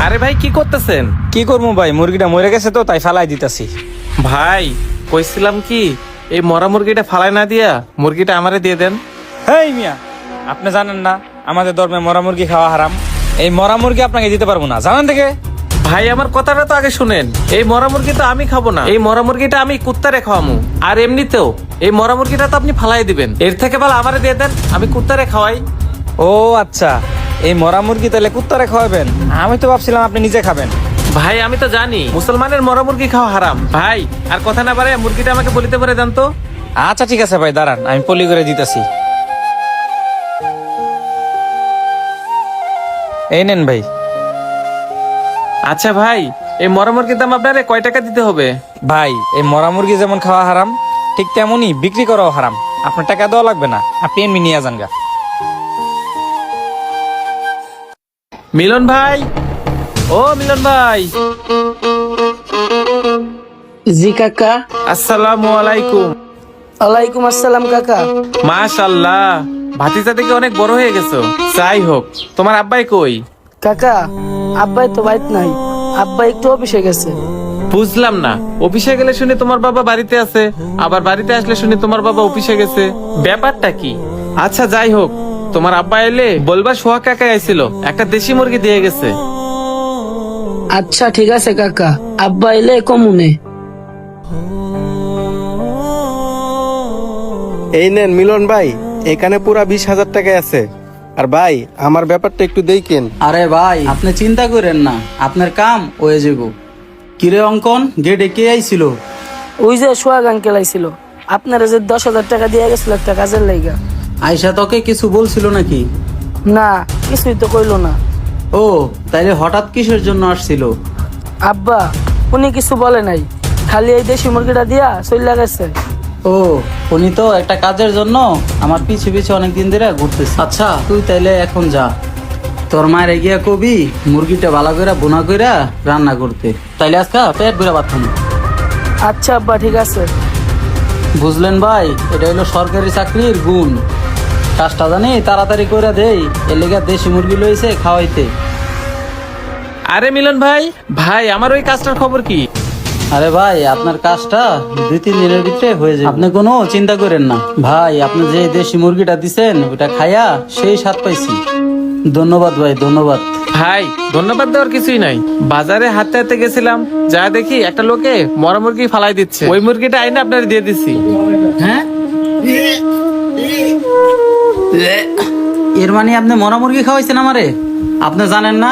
আরে ভাই কি করতেছেন? কি করবো ভাই, মুরগিটা মরে গেছে তো তাই ফালাই দিতেছি। ভাই কইছিলাম কি, এই মরা মুরগিটা ফালাই না দিয়া মুরগিটা আমারে দিয়ে দেন। হেই মিয়া, আপনি জানেন না আমাদের ধর্মে মরা মুরগি খাওয়া হারাম? এই মরা মুরগি আপনাকে দিতে পারবো না, জানেন থেকে। ভাই আমার কথাটা তো আগে শুনেন। এই মরা মুরগি তো আমি খাবো না, এই মরা মুরগিটা আমি কুত্তারে খাওয়ামু। আর এমনিতেও এই মরা মুরগিটা তো আপনি ফালাই দিবেন, এর থেকে ভালো আমারে দিয়ে দেন, আমি কুত্তারে খাওয়াই। ও আচ্ছা, এই মরা মুরগি তাহলে কুত্তারে খাওয়াবেন? আমি তো ভাবছিলাম আপনি নিজে খাবেন। ভাই আমি তো জানি মুসলমানের মরা মুরগি খাওয়া হারাম। ভাই আর কথা না বাড়ায় মুরগিটা আমাকে বলিতে পারে দেন তো। আচ্ছা ঠিক আছে ভাই, দাঁড়ান আমি পলি করে দিতেছি। এই নেন ভাই। আচ্ছা ভাই, এই মরা মুরগির দাম আপনারে কয় টাকা দিতে হবে? ভাই এই মরা মুরগি যেমন খাওয়া হারাম, ঠিক তেমনই বিক্রি করাও হারাম। আপনার টাকা দেওয়া লাগবে না, আপনি এমনি নিয়ে যান গা। মিলন ভাই, ও মিলন ভাই। জি কাকা। আসসালামু আলাইকুম। ওয়ালাইকুম আসসালাম কাকা। মাশাআল্লাহ, ভাতিজা থেকে অনেক বড় হয়ে গেছো। যাই হোক, তোমার আব্বাই কই? কাকা আব্বাই তো বাইত নাই, আব্বা একটু অফিসে গেছে। বুঝলাম না, অফিসে গেলে শুনি তোমার বাবা বাড়িতে আছে, আবার বাড়িতে আসলে শুনি তোমার বাবা অফিসে গেছে, ব্যাপারটা কি? আচ্ছা যাই হোক, তোমার আব্বা এলে বলবা সোহাগ কাকা আইছিল, একটা দেশি মুরগি দিয়ে গেছে। আচ্ছা ঠিক আছে কাকা, আব্বা এলে কমুনে। এই নেন মিলন ভাই, এখানে পুরা 20,000 টাকা আছে। আর ভাই আমার ব্যাপারটা একটু দেখেন। আরে ভাই আপনি চিন্তা করেন না, আপনার কাম হয়ে যাব। কিরে অঙ্কন, গেটে কে আইছিল? ওই যে সোহাগ আঙ্কেল আইছিল, আপনারা যে 10,000 টাকা দিয়ে গেছিল একটা কাজের লাইগা। আয়সা তোকে কিছু বলছিল নাকি? না, কিছুই তো কইলো না। ও তাইলে হঠাৎ কিসের জন্য আসছিল? আব্বা উনি কিছু বলে নাই, খালি এই দেশি মুরগিটা দিয়া চইলা গেছে। ও উনি তো একটা কাজের জন্য আমার পিছে পিছে অনেকদিন ধরে ঘুরতেছে। আচ্ছা তুই তাইলে এখন যা, তোর মায়ের গিয়া কবি মুরগিটা ভালো করে বোনা কইরা রান্না করতে, তাইলে আজকা পেট ভরে ভাত খাবো। আচ্ছা আব্বা ঠিক আছে। বুঝলেন ভাই, এটা হলো সরকারি চাকরির গুণ। কাজটা জানি তাড়াতাড়ি করে দেই, এর লেগে দেশি মুরগি লইছে খাওয়াইতে। আরে মিলন ভাই, ভাই আমার ওই কাজটার খবর কি? আরে ভাই আপনার কাজটা 2-3 দিনের ভিতরে হয়ে যাবে, আপনি কোনো চিন্তা করেন না। ভাই আপনি যে দেশি মুরগিটা দিছেন ওটা খাইয়া সেই স্বাদ পাইছি। ধন্যবাদ ভাই, ধন্যবাদ। ভাই ধন্যবাদ দেওয়ার কিছুই নাই, বাজারে হাঁটতে হাঁটতে গেছিলাম, যা দেখি একটা লোকে মরা মুরগি ফালাই দিচ্ছে, ওই মুরগিটা আইনা আপনার দিয়ে দিছি। হ্যাঁ, এর মানে আপনি মরা মুরগি খাওয়াইছেন আমারে? আপনি জানেন না